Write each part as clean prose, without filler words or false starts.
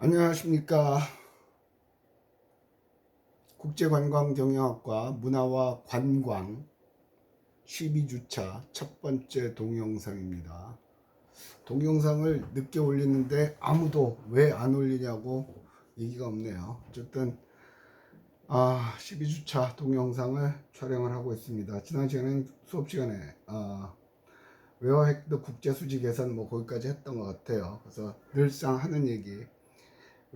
안녕하십니까. 국제관광경영학과 문화와 관광 12주차 첫 번째 동영상입니다. 동영상을 늦게 올리는데 아무도 왜 안 올리냐고 얘기가 없네요. 어쨌든 12주차 동영상을 촬영을 하고 있습니다. 지난 시간에는 수업 시간에 외화 획득 국제 수지 계산 뭐 거기까지 했던 것 같아요. 그래서 늘상 하는 얘기,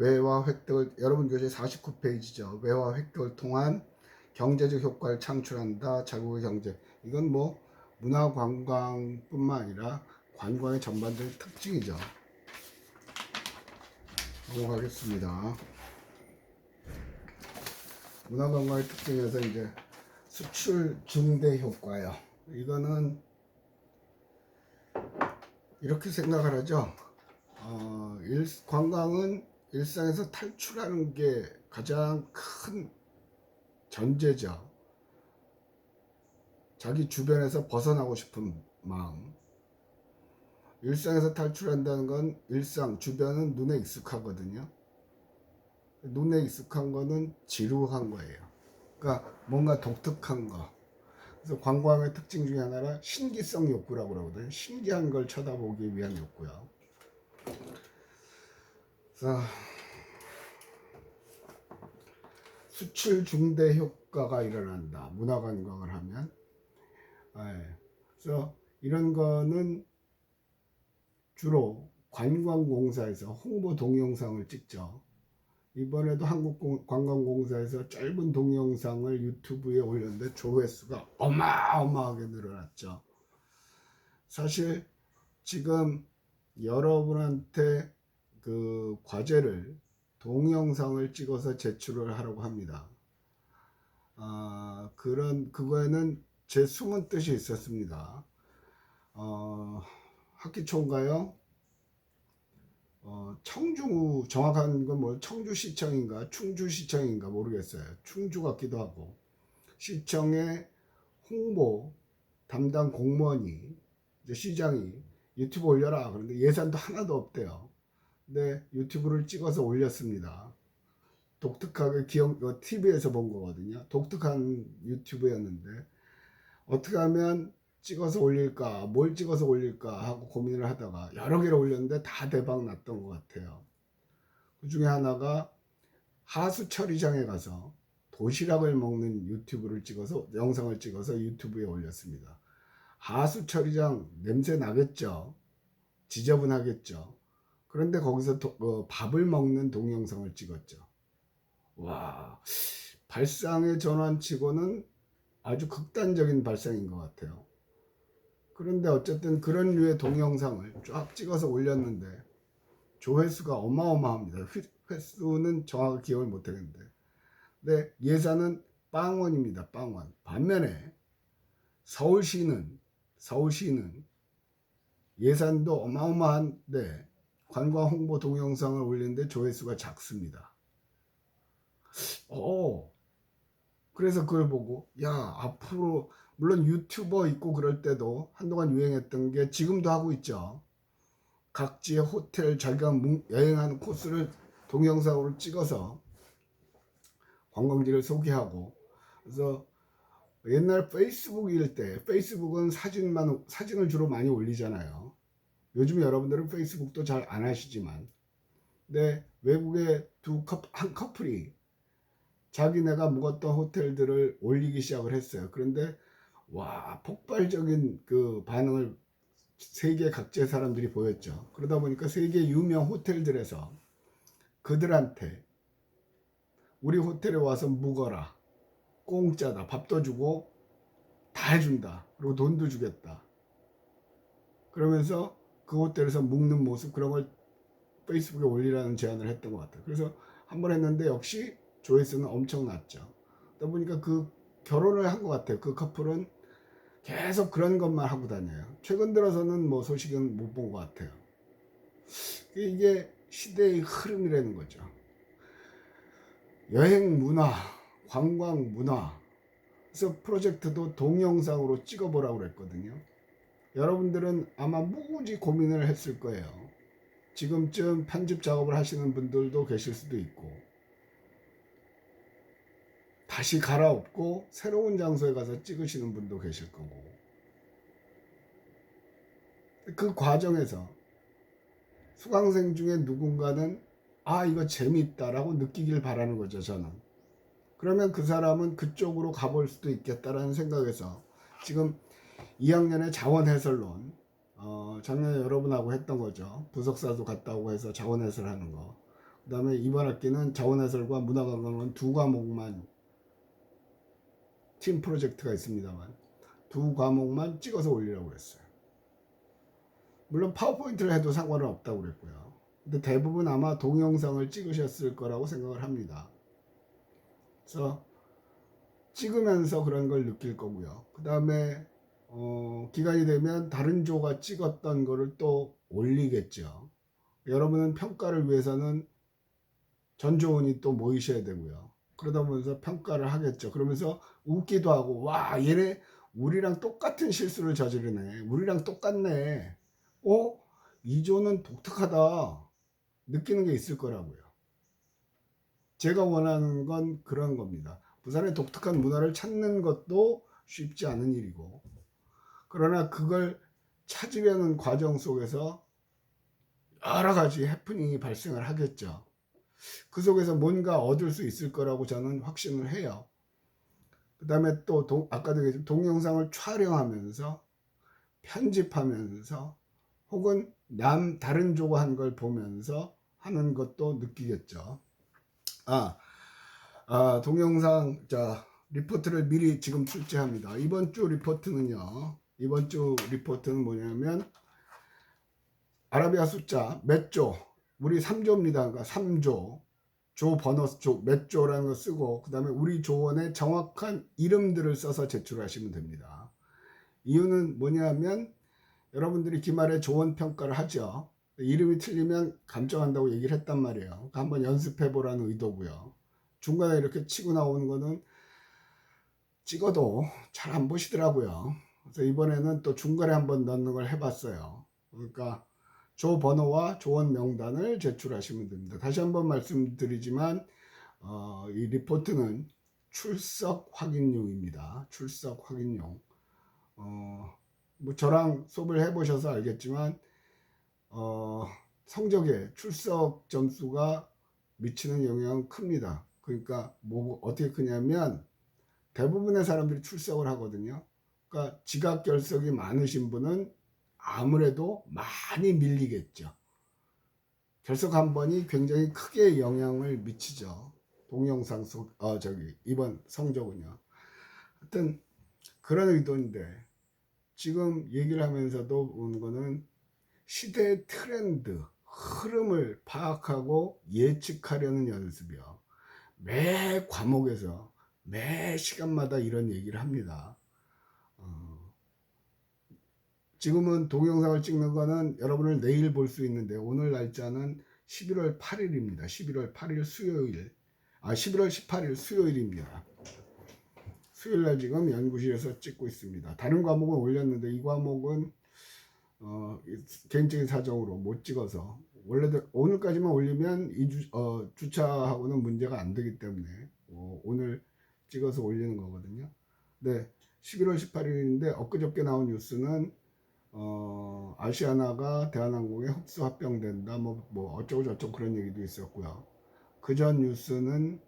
외화 획득을, 여러분 교재 49페이지죠. 외화 획득을 통한 경제적 효과를 창출한다. 자국의 경제. 이건 뭐 문화 관광뿐만 아니라 관광의 전반적인 특징이죠. 넘어가겠습니다. 문화 관광의 특징에서 이제 수출 중대 효과요. 이거는 이렇게 생각을 하죠. 관광은 일상에서 탈출하는 게 가장 큰 전제죠. 자기 주변에서 벗어나고 싶은 마음. 일상에서 탈출한다는 건 일상, 주변은 눈에 익숙하거든요. 눈에 익숙한 거는 지루한 거예요. 그러니까 뭔가 독특한 거. 그래서 관광의 특징 중에 하나가 신기성 욕구라고 그러거든요. 신기한 걸 쳐다보기 위한 욕구요. 그래서 수출 중대 효과가 일어난다. 문화 관광을 하면. 그래서 이런 거는 주로 관광공사에서 홍보 동영상을 찍죠. 이번에도 한국관광공사에서 짧은 동영상을 유튜브에 올렸는데 조회수가 어마어마하게 늘어났죠. 사실 지금 여러분한테 그 과제를 동영상을 찍어서 제출을 하라고 합니다. 그거에는 제 숨은 뜻이 있었습니다. 학기 초인가요? 청주, 정확한 건 뭐 청주시청인가 충주시청인가 모르겠어요. 충주 같기도 하고, 시청의 홍보 담당 공무원이, 이제 시장이 유튜브 올려라 그런데 예산도 하나도 없대요. 근데 유튜브를 찍어서 올렸습니다. 독특하게 TV에서 본 거거든요. 독특한 유튜브였는데 어떻게 하면 찍어서 올릴까, 뭘 찍어서 올릴까 하고 고민을 하다가 여러 개를 올렸는데 다 대박 났던 것 같아요. 그 중에 하나가 하수 처리장에 가서 도시락을 먹는 유튜브를 찍어서, 영상을 찍어서 유튜브에 올렸습니다. 하수 처리장 냄새 나겠죠. 지저분하겠죠. 그런데 거기서 밥을 먹는 동영상을 찍었죠. 와, 발상의 전환치고는 아주 극단적인 발상인 것 같아요. 그런데 어쨌든 그런 류의 동영상을 쫙 찍어서 올렸는데 조회수가 어마어마합니다. 횟수는 정확히 기억을 못하겠는데, 근데 예산은 빵원입니다. 빵원. 반면에 서울시는 예산도 어마어마한데 관광 홍보 동영상을 올리는데 조회수가 작습니다. 그래서 그걸 보고, 야, 앞으로 물론 유튜버 있고 그럴 때도 한동안 유행했던 게 지금도 하고 있죠. 각지의 호텔, 자기가 여행하는 코스를 동영상으로 찍어서 관광지를 소개하고. 그래서 옛날 페이스북일 때, 페이스북은 사진을 주로 많이 올리잖아요. 요즘 여러분들은 페이스북도 잘 안 하시지만, 근데 외국의 한 커플이 자기네가 묵었던 호텔들을 올리기 시작을 했어요. 그런데 와, 폭발적인 그 반응을 세계 각지의 사람들이 보였죠. 그러다 보니까 세계 유명 호텔들에서 그들한테 우리 호텔에 와서 묵어라, 공짜다, 밥도 주고 다 해준다, 그리고 돈도 주겠다, 그러면서 그 호텔에서 묵는 모습, 그런 걸 페이스북에 올리라는 제안을 했던 것 같아요. 그래서 한번 했는데 역시 조회수는 엄청 났죠. 그러다 보니까 그 결혼을 한 것 같아요. 그 커플은 계속 그런 것만 하고 다녀요. 최근 들어서는 뭐 소식은 못 본 것 같아요. 이게 시대의 흐름이라는 거죠. 여행 문화, 관광 문화. 그래서 프로젝트도 동영상으로 찍어보라고 그랬거든요. 여러분들은 아마 무지 고민을 했을 거예요. 지금쯤 편집 작업을 하시는 분들도 계실 수도 있고, 다시 갈아엎고 새로운 장소에 가서 찍으시는 분도 계실 거고, 그 과정에서 수강생 중에 누군가는 아, 이거 재밌다라고 느끼길 바라는 거죠, 저는. 그러면 그 사람은 그쪽으로 가볼 수도 있겠다라는 생각에서 지금 2학년의 자원해설론, 작년에 여러분하고 했던 거죠. 부석사도 갔다 오고 해서 자원해설하는 거. 그 다음에 이번 학기는 자원해설과 문화관광론 두 과목만, 팀 프로젝트가 있습니다만 두 과목만 찍어서 올리라고 했어요. 물론 파워포인트를 해도 상관은 없다고 그랬고요. 근데 대부분 아마 동영상을 찍으셨을 거라고 생각을 합니다. 그래서 찍으면서 그런 걸 느낄 거고요. 그 다음에 기간이 되면 다른 조가 찍었던 거를 또 올리겠죠. 여러분은 평가를 위해서는 전조원이 또 모이셔야 되고요. 그러다 보면서 평가를 하겠죠. 그러면서 웃기도 하고, 와, 얘네 우리랑 똑같은 실수를 저지르네. 우리랑 똑같네. 이 조는 독특하다. 느끼는 게 있을 거라고요. 제가 원하는 건 그런 겁니다. 부산의 독특한 문화를 찾는 것도 쉽지 않은 일이고, 그러나 그걸 찾으려는 과정 속에서 여러 가지 해프닝이 발생을 하겠죠. 그 속에서 뭔가 얻을 수 있을 거라고 저는 확신을 해요. 그 다음에 또 아까도 얘기했지만 동영상을 촬영하면서 편집하면서 혹은 다른 조가 한 걸 보면서 하는 것도 느끼겠죠. 동영상, 자, 리포트를 미리 지금 출제합니다. 이번 주 리포트는 뭐냐면 아라비아 숫자 몇 조, 우리 3조입니다. 그러니까 3조, 조 번호, 몇 조라는 거 쓰고, 그 다음에 우리 조원의 정확한 이름들을 써서 제출하시면 됩니다. 이유는 뭐냐면 여러분들이 기말에 조원 평가를 하죠. 이름이 틀리면 감점한다고 얘기를 했단 말이에요. 그러니까 한번 연습해 보라는 의도고요. 중간에 이렇게 치고 나오는 거는 찍어도 잘 안 보시더라고요. 그래서 이번에는 또 중간에 한번 넣는 걸 해봤어요. 그러니까 조 번호와 조원 명단을 제출하시면 됩니다. 다시 한번 말씀드리지만 이 리포트는 출석 확인용입니다. 출석 확인용. 뭐 저랑 수업을 해보셔서 알겠지만 성적에 출석 점수가 미치는 영향은 큽니다. 그러니까 뭐 어떻게 크냐면 대부분의 사람들이 출석을 하거든요. 그러니까 지각 결석이 많으신 분은 아무래도 많이 밀리겠죠. 결석 한 번이 굉장히 크게 영향을 미치죠. 동영상 이번 성적은요. 하여튼 그런 의도인데 지금 얘기를 하면서도 오는 거는 시대의 트렌드, 흐름을 파악하고 예측하려는 연습이요. 매 과목에서 매 시간마다 이런 얘기를 합니다. 지금은 동영상을 찍는 거는 여러분을 내일 볼 수 있는데 오늘 날짜는 11월 8일입니다. 11월 8일 수요일. 11월 18일 수요일입니다. 수요일 날 지금 연구실에서 찍고 있습니다. 다른 과목은 올렸는데 이 과목은 개인적인 사정으로 못 찍어서 원래도 오늘까지만 올리면 주차하고는 문제가 안 되기 때문에 오늘 찍어서 올리는 거거든요. 네, 11월 18일인데 엊그저께 나온 뉴스는 아시아나가 대한항공에 흡수 합병된다 뭐 어쩌고 저쩌고 그런 얘기도 있었고요. 그전 뉴스는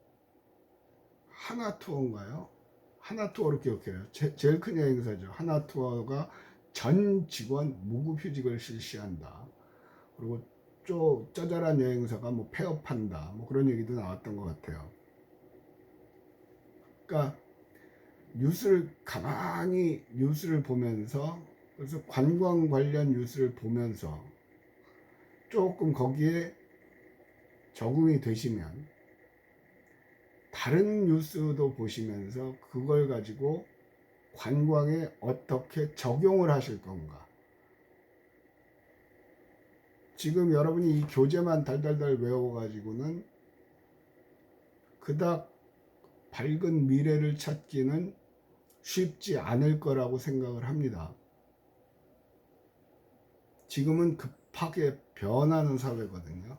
하나투어인가요? 하나투어로 기억해요. 제일 큰 여행사죠. 하나투어가 전 직원 무급휴직을 실시한다. 그리고 쪼잘한 여행사가 뭐 폐업한다. 뭐 그런 얘기도 나왔던 것 같아요. 그러니까 가만히 뉴스를 보면서, 그래서 관광 관련 뉴스를 보면서 조금 거기에 적응이 되시면 다른 뉴스도 보시면서 그걸 가지고 관광에 어떻게 적용을 하실 건가. 지금 여러분이 이 교재만 달달달 외워가지고는 그닥 밝은 미래를 찾기는 쉽지 않을 거라고 생각을 합니다. 지금은 급하게 변하는 사회거든요.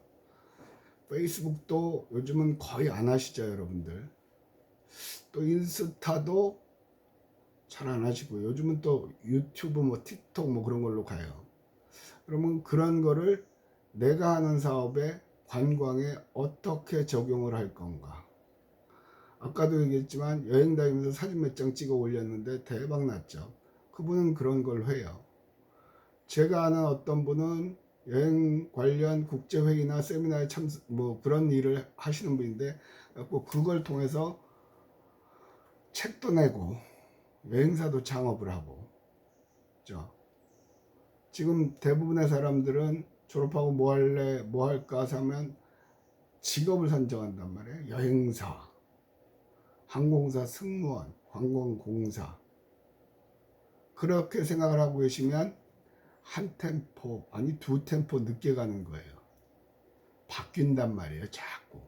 페이스북도 요즘은 거의 안 하시죠, 여러분들. 또 인스타도 잘 안 하시고, 요즘은 또 유튜브 뭐 틱톡 뭐 그런 걸로 가요. 그러면 그런 거를 내가 하는 사업에 관광에 어떻게 적용을 할 건가. 아까도 얘기했지만 여행 다니면서 사진 몇 장 찍어 올렸는데 대박 났죠. 그분은 그런 걸 해요. 제가 아는 어떤 분은 여행 관련 국제회의나 세미나에 참석 뭐 그런 일을 하시는 분인데 그걸 통해서 책도 내고 여행사도 창업을 하고. 그죠? 지금 대부분의 사람들은 졸업하고 뭐 할래 뭐 할까 하면 직업을 선정한단 말이에요. 여행사, 항공사 승무원, 관광공사. 그렇게 생각을 하고 계시면 한 템포 아니 두 템포 늦게 가는 거예요. 바뀐단 말이에요. 자꾸.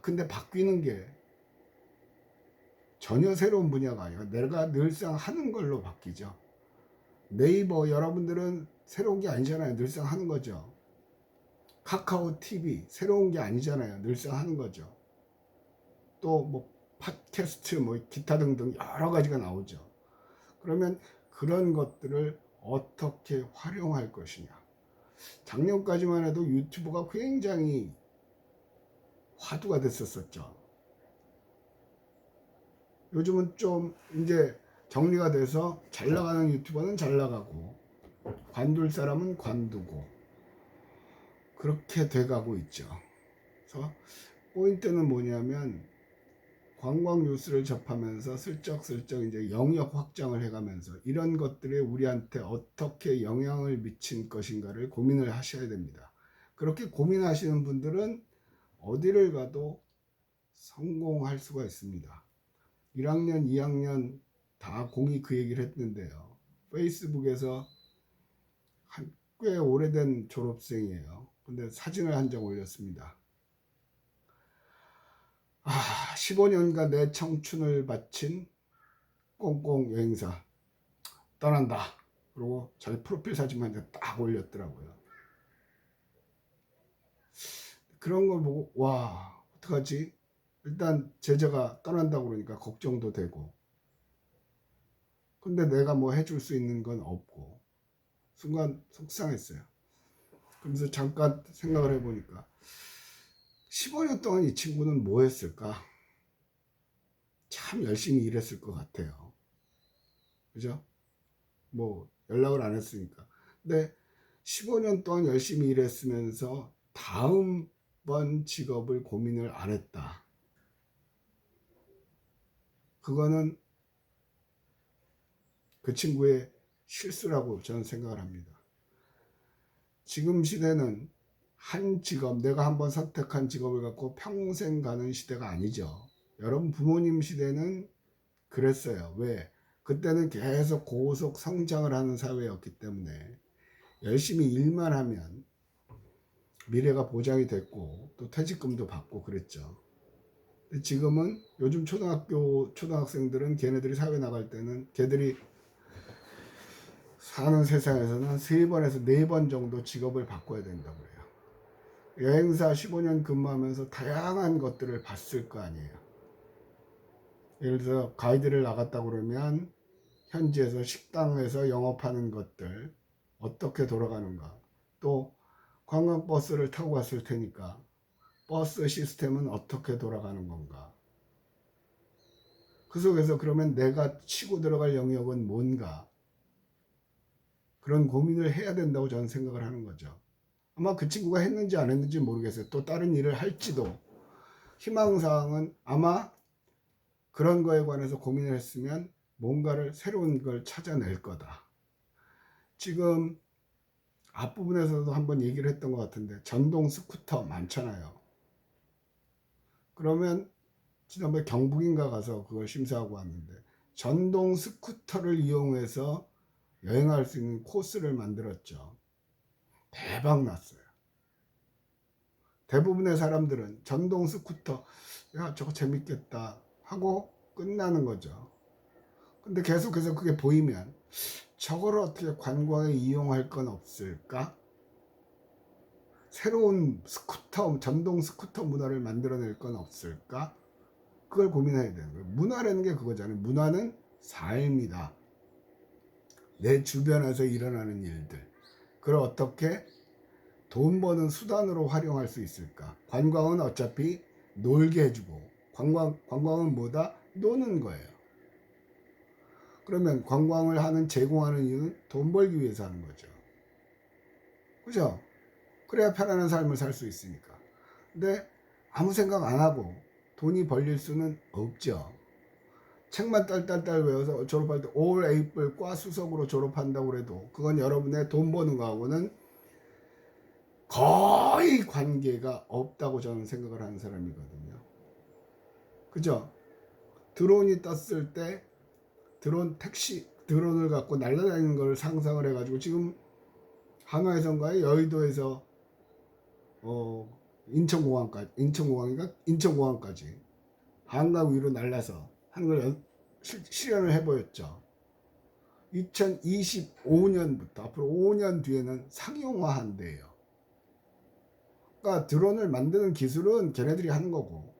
근데 바뀌는 게 전혀 새로운 분야가 아니라 내가 늘상 하는 걸로 바뀌죠. 네이버 여러분들은 새로운 게 아니잖아요. 늘상 하는 거죠. 카카오 TV 새로운 게 아니잖아요. 늘상 하는 거죠. 또 뭐 팟캐스트 뭐 기타 등등 여러 가지가 나오죠. 그러면 그런 것들을 어떻게 활용할 것이냐. 작년까지만 해도 유튜브가 굉장히 화두가 됐었죠. 요즘은 좀 이제 정리가 돼서 잘 나가는 유튜버는 잘 나가고 관둘 사람은 관두고 그렇게 돼가고 있죠. 그래서 포인트는 뭐냐면 관광 뉴스를 접하면서 슬쩍슬쩍 이제 영역 확장을 해가면서 이런 것들이 우리한테 어떻게 영향을 미친 것인가를 고민을 하셔야 됩니다. 그렇게 고민하시는 분들은 어디를 가도 성공할 수가 있습니다. 1학년, 2학년 다 공이 그 얘기를 했는데요. 페이스북에서 꽤 오래된 졸업생이에요. 근데 사진을 한 장 올렸습니다. 15년간 내 청춘을 바친 꽁꽁 여행사 떠난다. 그리고 자기 프로필 사진만 딱 올렸더라고요. 그런 걸 보고 와 어떡하지? 일단 제자가 떠난다고 그러니까 걱정도 되고 근데 내가 뭐 해줄 수 있는 건 없고 순간 속상했어요. 그래서 잠깐 생각을 해보니까 15년 동안 이 친구는 뭐 했을까? 참 열심히 일했을 것 같아요. 그죠? 뭐 연락을 안 했으니까. 근데 15년 동안 열심히 일했으면서 다음번 직업을 고민을 안 했다. 그거는 그 친구의 실수라고 저는 생각을 합니다. 지금 시대는 한 직업, 내가 한번 선택한 직업을 갖고 평생 가는 시대가 아니죠. 여러분 부모님 시대는 그랬어요. 왜? 그때는 계속 고속 성장을 하는 사회였기 때문에 열심히 일만 하면 미래가 보장이 됐고 또 퇴직금도 받고 그랬죠. 지금은 요즘 초등학생들은 걔네들이 사회 나갈 때는 걔들이 사는 세상에서는 3번에서 4번 정도 직업을 바꿔야 된다고 해요. 여행사 15년 근무하면서 다양한 것들을 봤을 거 아니에요. 예를 들어서 가이드를 나갔다 그러면 현지에서 식당에서 영업하는 것들 어떻게 돌아가는가, 또 관광버스를 타고 갔을 테니까 버스 시스템은 어떻게 돌아가는 건가, 그 속에서 그러면 내가 치고 들어갈 영역은 뭔가, 그런 고민을 해야 된다고 저는 생각을 하는 거죠. 아마 그 친구가 했는지 안 했는지 모르겠어요. 또 다른 일을 할지도. 희망사항은 아마 그런 거에 관해서 고민을 했으면 뭔가를 새로운 걸 찾아낼 거다. 지금 앞부분에서도 한번 얘기를 했던 것 같은데 전동 스쿠터 많잖아요. 그러면 지난번에 경북인가 가서 그걸 심사하고 왔는데 전동 스쿠터를 이용해서 여행할 수 있는 코스를 만들었죠. 대박 났어요. 대부분의 사람들은 전동 스쿠터, 야 저거 재밌겠다 하고 끝나는 거죠. 근데 계속해서 그게 보이면 저걸 어떻게 관광에 이용할 건 없을까? 새로운 스쿠터, 전동 스쿠터 문화를 만들어낼 건 없을까? 그걸 고민해야 되는 거예요. 문화라는 게 그거잖아요. 문화는 삶이다. 내 주변에서 일어나는 일들. 그걸 어떻게 돈 버는 수단으로 활용할 수 있을까? 관광은 어차피 놀게 해주고, 관광은 뭐다? 노는 거예요. 그러면 관광을 하는, 제공하는 이유는 돈 벌기 위해서 하는 거죠. 그죠? 그래야 편안한 삶을 살 수 있으니까. 근데 아무 생각 안 하고 돈이 벌릴 수는 없죠. 책만 딸딸딸 외워서 졸업할 때 올 에이플 과 수석으로 졸업한다고 해도 그건 여러분의 돈 버는 거하고는 거의 관계가 없다고 저는 생각을 하는 사람이거든요. 그죠? 드론이 떴을 때 드론을 갖고 날아다니는 걸 상상을 해가지고 지금 한화해선과의 여의도에서 인천공항까지 한강 위로 날라서 하는 걸 실현을 해보였죠. 2025년부터 앞으로 5년 뒤에는 상용화한대요. 그러니까 드론을 만드는 기술은 걔네들이 하는 거고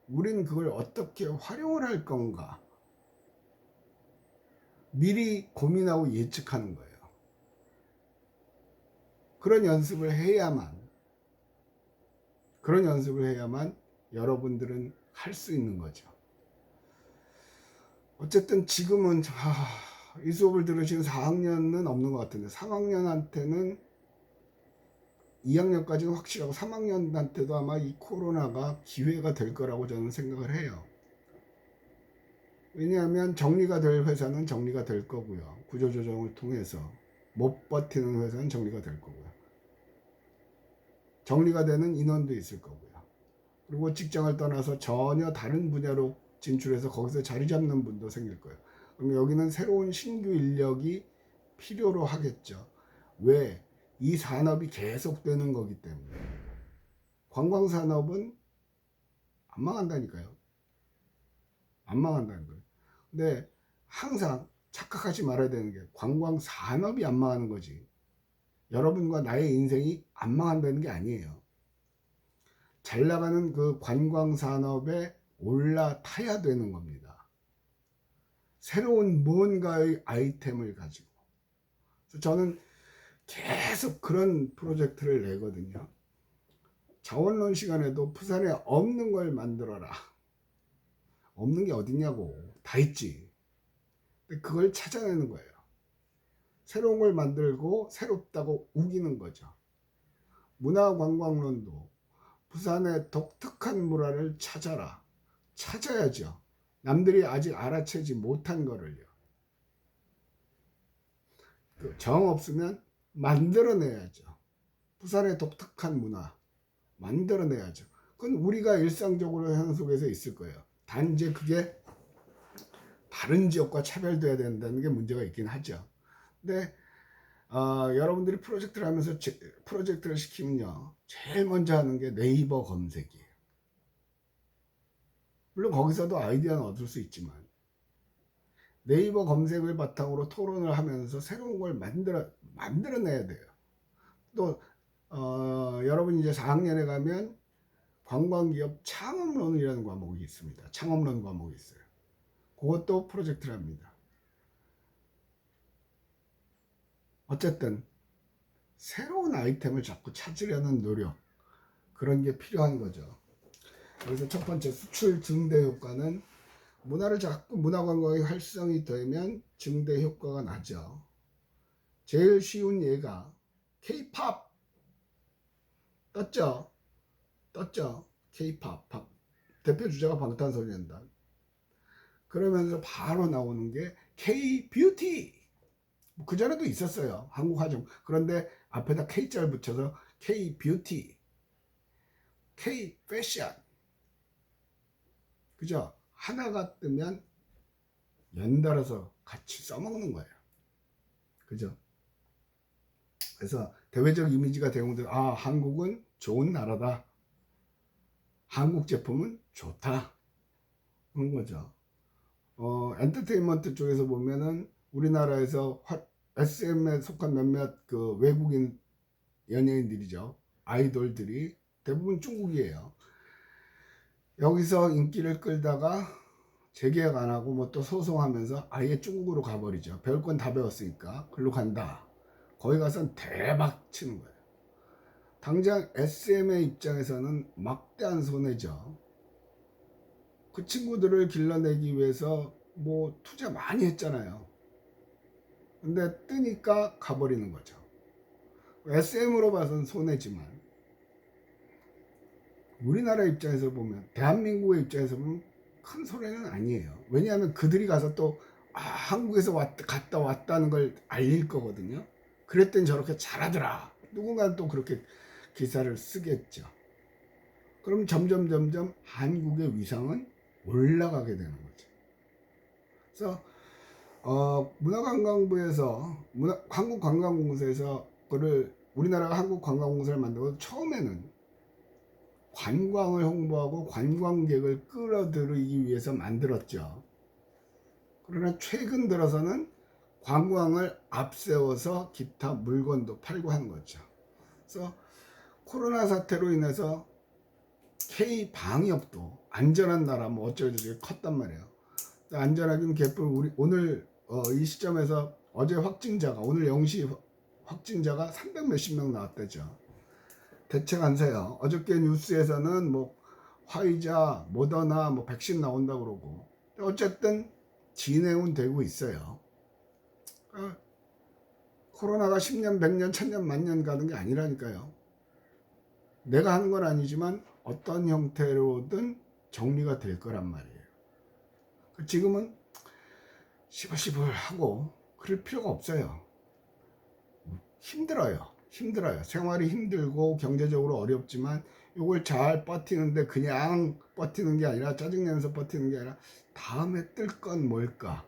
우리는 그걸 어떻게 활용을 할 건가 미리 고민하고 예측하는 거예요. 그런 연습을 해야만 여러분들은 할 수 있는 거죠. 어쨌든 지금은 이 수업을 들으시는 4학년은 없는 것 같은데 3학년한테는 2학년까지는 확실하고 3학년한테도 아마 이 코로나가 기회가 될 거라고 저는 생각을 해요. 왜냐하면 정리가 될 회사는 정리가 될 거고요. 구조조정을 통해서 못 버티는 회사는 정리가 될 거고요. 정리가 되는 인원도 있을 거고요. 그리고 직장을 떠나서 전혀 다른 분야로 진출해서 거기서 자리 잡는 분도 생길 거예요. 그럼 여기는 새로운 신규 인력이 필요로 하겠죠. 왜? 이 산업이 계속되는 거기 때문에. 관광산업은 안 망한다니까요. 안 망한다는 거예요. 근데 항상 착각하지 말아야 되는 게 관광산업이 안 망하는 거지. 여러분과 나의 인생이 안 망한다는 게 아니에요. 잘 나가는 그 관광산업에 올라타야 되는 겁니다. 새로운 뭔가의 아이템을 가지고. 그래서 저는 계속 그런 프로젝트를 내거든요. 자원론 시간에도 부산에 없는 걸 만들어라. 없는 게 어딨냐고. 다 있지. 근데 그걸 찾아내는 거예요. 새로운 걸 만들고 새롭다고 우기는 거죠. 문화관광론도 부산의 독특한 문화를 찾아라. 찾아야죠. 남들이 아직 알아채지 못한 거를요. 정 없으면 만들어내야죠. 부산의 독특한 문화 만들어내야죠. 그건 우리가 일상적으로 현 속에서 있을 거예요. 단지 그게 다른 지역과 차별돼야 된다는 게 문제가 있긴 하죠. 근데 여러분들이 프로젝트를 하면서 프로젝트를 시키면요. 제일 먼저 하는 게 네이버 검색이에요. 물론 거기서도 아이디어는 얻을 수 있지만 네이버 검색을 바탕으로 토론을 하면서 새로운 걸 만들어내야 돼요. 또 여러분 이제 4학년에 가면 관광기업 창업론이라는 과목이 있습니다. 창업론 과목이 있어요. 그것도 프로젝트를 합니다. 어쨌든 새로운 아이템을 자꾸 찾으려는 노력 그런 게 필요한 거죠. 그래서 첫 번째 수출 증대 효과는 문화를 자꾸 문화관광이 활성이 되면 증대 효과가 나죠. 제일 쉬운 예가 K-팝 떴죠. K-팝 대표 주자가 방탄소년단. 그러면서 바로 나오는 게 K-뷰티. 그 전에도 있었어요. 한국 화장. 그런데 앞에다 K자를 붙여서 K-뷰티, K-패션. 그죠? 하나가 뜨면 연달아서 같이 써먹는 거예요. 그죠? 그래서 대외적 이미지가 대웅들 한국은 좋은 나라다. 한국 제품은 좋다. 그런 거죠. 엔터테인먼트 쪽에서 보면은 우리나라에서 SM에 속한 몇몇 그 외국인 연예인들이죠. 아이돌들이 대부분 중국이에요. 여기서 인기를 끌다가 재계약 안 하고 뭐 또 소송하면서 아예 중국으로 가버리죠. 배울 건 다 배웠으니까 글로 간다. 거기 가서는 대박 치는 거예요. 당장 SM의 입장에서는 막대한 손해죠. 그 친구들을 길러내기 위해서 뭐 투자 많이 했잖아요. 근데 뜨니까 가버리는 거죠. SM으로 봐서는 손해지만 우리나라 입장에서 보면, 대한민국의 입장에서 보면 큰 손해는 아니에요. 왜냐하면 그들이 가서 또 한국에서 갔다 왔다는 걸 알릴 거거든요. 그랬더니 저렇게 잘하더라. 누군가는 또 그렇게 기사를 쓰겠죠. 그럼 점점 한국의 위상은 올라가게 되는 거죠. 그래서 문화관광부에서 한국관광공사에서 그를 우리나라가 한국관광공사를 만들고 처음에는 관광을 홍보하고 관광객을 끌어들이기 위해서 만들었죠. 그러나 최근 들어서는 관광을 앞세워서 기타 물건도 팔고 하는 거죠. 그래서 코로나 사태로 인해서 K 방역도 안전한 나라 뭐 어쩌고저쩌고 컸단 말이에요. 안전하긴 개뿔. 우리 오늘 이 시점에서 어제 확진자가 오늘 0시 확진자가 300 몇십 명 나왔다죠. 대책 안 세요. 어저께 뉴스에서는 뭐 화이자, 모더나 뭐 백신 나온다 그러고 어쨌든 진행은 되고 있어요. 코로나가 10년, 100년, 1000년, 만년 가는 게 아니라니까요. 내가 하는 건 아니지만 어떤 형태로든 정리가 될 거란 말이에요. 지금은 시벌시벌 하고 그럴 필요가 없어요. 힘들어요. 생활이 힘들고 경제적으로 어렵지만 이걸 잘 버티는데 그냥 버티는 게 아니라 짜증내면서 버티는 게 아니라 다음에 뜰 건 뭘까?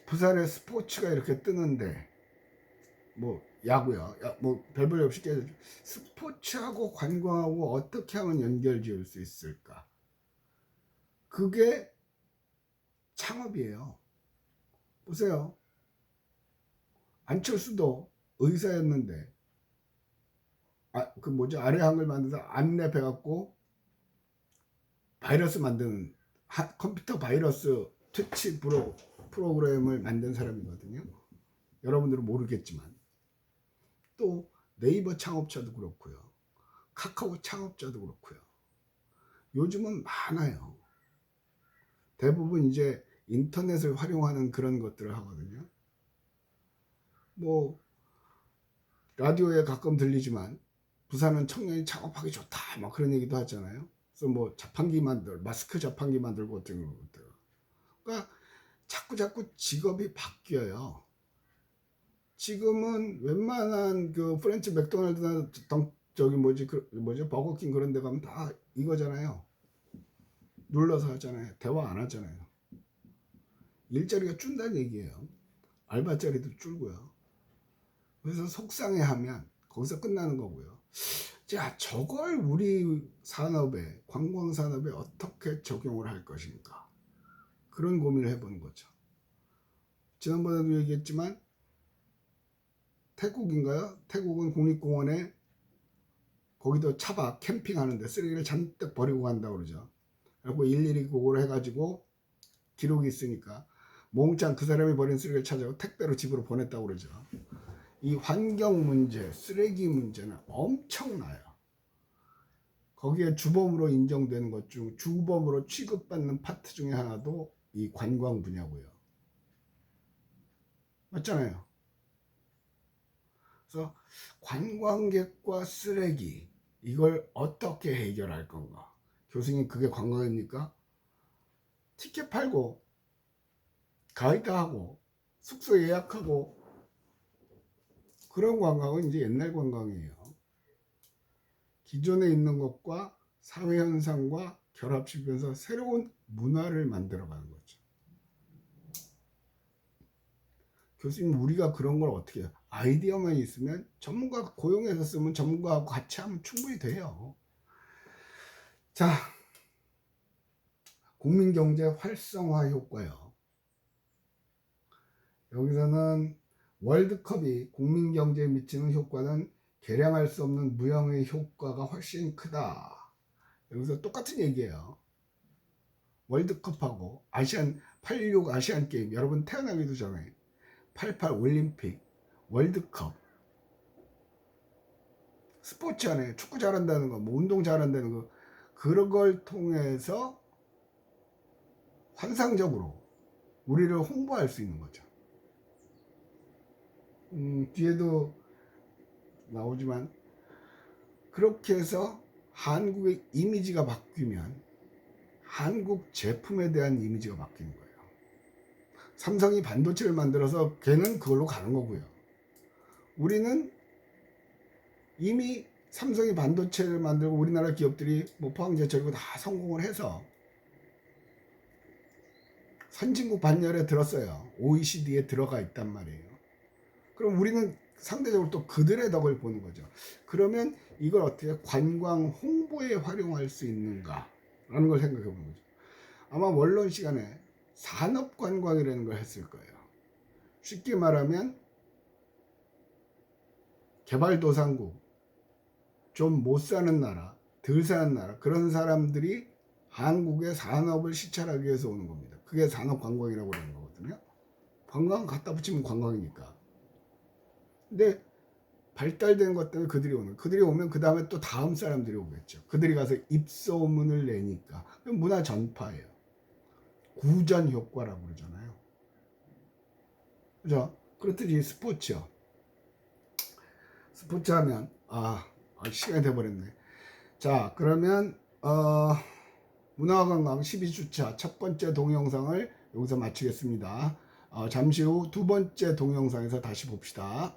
부산에 스포츠가 이렇게 뜨는데 뭐 야구야, 뭐 별별 없이 스포츠하고 관광하고 어떻게 하면 연결 지을 수 있을까? 그게 창업이에요. 보세요. 안철수도 의사였는데 그 뭐죠? 아래 한글 만들어서 안랩 해갖고 바이러스 만드는 컴퓨터 바이러스 퇴치 프로그램을 만든 사람이거든요. 여러분들은 모르겠지만 또 네이버 창업자도 그렇고요. 카카오 창업자도 그렇고요. 요즘은 많아요. 대부분 이제 인터넷을 활용하는 그런 것들을 하거든요. 뭐 라디오에 가끔 들리지만 부산은 청년이 창업하기 좋다 막 그런 얘기도 하잖아요. 그래서 뭐 마스크 자판기 만들고 어떤 것들. 그러니까 자꾸 직업이 바뀌어요. 지금은 웬만한 그 프렌치 맥도날드나 버거킹 그런 데 가면 다 이거잖아요. 눌러서 하잖아요. 대화 안 하잖아요. 일자리가 준다는 얘기예요. 알바자리도 줄고요. 그래서 속상해하면 거기서 끝나는 거고요. 자, 저걸 우리 산업에, 관광산업에 어떻게 적용을 할 것인가, 그런 고민을 해보는 거죠. 지난번에도 얘기했지만 태국인가요? 태국은 국립공원에 거기도 차박 캠핑하는데 쓰레기를 잔뜩 버리고 간다고 그러죠. 그리고 일일이 그걸 해가지고 기록이 있으니까 몽땅 그 사람이 버린 쓰레기를 찾아서 택배로 집으로 보냈다고 그러죠. 이 환경 문제, 쓰레기 문제는 엄청나요. 거기에 주범으로 인정되는 것 중 주범으로 취급받는 파트 중에 하나도 이 관광 분야고요. 맞잖아요. 그래서 관광객과 쓰레기, 이걸 어떻게 해결할 건가? 교수님, 그게 관광입니까? 티켓 팔고 가이드 하고 숙소 예약하고 그런 관광은 이제 옛날 관광이에요. 기존에 있는 것과 사회 현상과 결합시키면서 새로운 문화를 만들어가는 거죠. 교수님, 우리가 그런 걸 어떻게 해요? 아이디어만 있으면 전문가 고용해서 쓰면 전문가하고 같이 하면 충분히 돼요. 자, 국민경제 활성화 효과요. 여기서는 월드컵이 국민 경제에 미치는 효과는 계량할 수 없는 무형의 효과가 훨씬 크다. 여기서 똑같은 얘기예요. 월드컵하고 아시안 86 아시안 게임, 여러분 태어나기도 전에 88 올림픽, 월드컵, 스포츠 안에 축구 잘한다는 거, 뭐 운동 잘한다는 거, 그런 걸 통해서 환상적으로 우리를 홍보할 수 있는 거죠. 뒤에도 나오지만 그렇게 해서 한국의 이미지가 바뀌면 한국 제품에 대한 이미지가 바뀌는 거예요. 삼성이 반도체를 만들어서 걔는 그걸로 가는 거고요. 우리는 이미 삼성이 반도체를 만들고 우리나라 기업들이 뭐 포항제철 이거 다 성공을 해서 선진국 반열에 들었어요. OECD에 들어가 있단 말이에요. 그럼 우리는 상대적으로 또 그들의 덕을 보는 거죠. 그러면 이걸 어떻게 관광 홍보에 활용할 수 있는가 라는 걸 생각해 보는 거죠. 아마 원론 시간에 산업관광이라는 걸 했을 거예요. 쉽게 말하면 개발도상국, 좀 못 사는 나라, 덜 사는 나라, 그런 사람들이 한국의 산업을 시찰하기 위해서 오는 겁니다. 그게 산업관광이라고 그러는 거거든요. 관광 갖다 붙이면 관광이니까. 근데 발달된 것 때문에 그들이 오면 그 다음에 또 다음 사람들이 오겠죠. 그들이 가서 입소문을 내니까. 문화 전파예요. 구전 효과라고 그러잖아요. 그죠? 그렇듯이 스포츠요. 스포츠 하면 시간이 돼버렸네. 자, 그러면 문화관광 12주차 첫 번째 동영상을 여기서 마치겠습니다. 잠시 후 두 번째 동영상에서 다시 봅시다.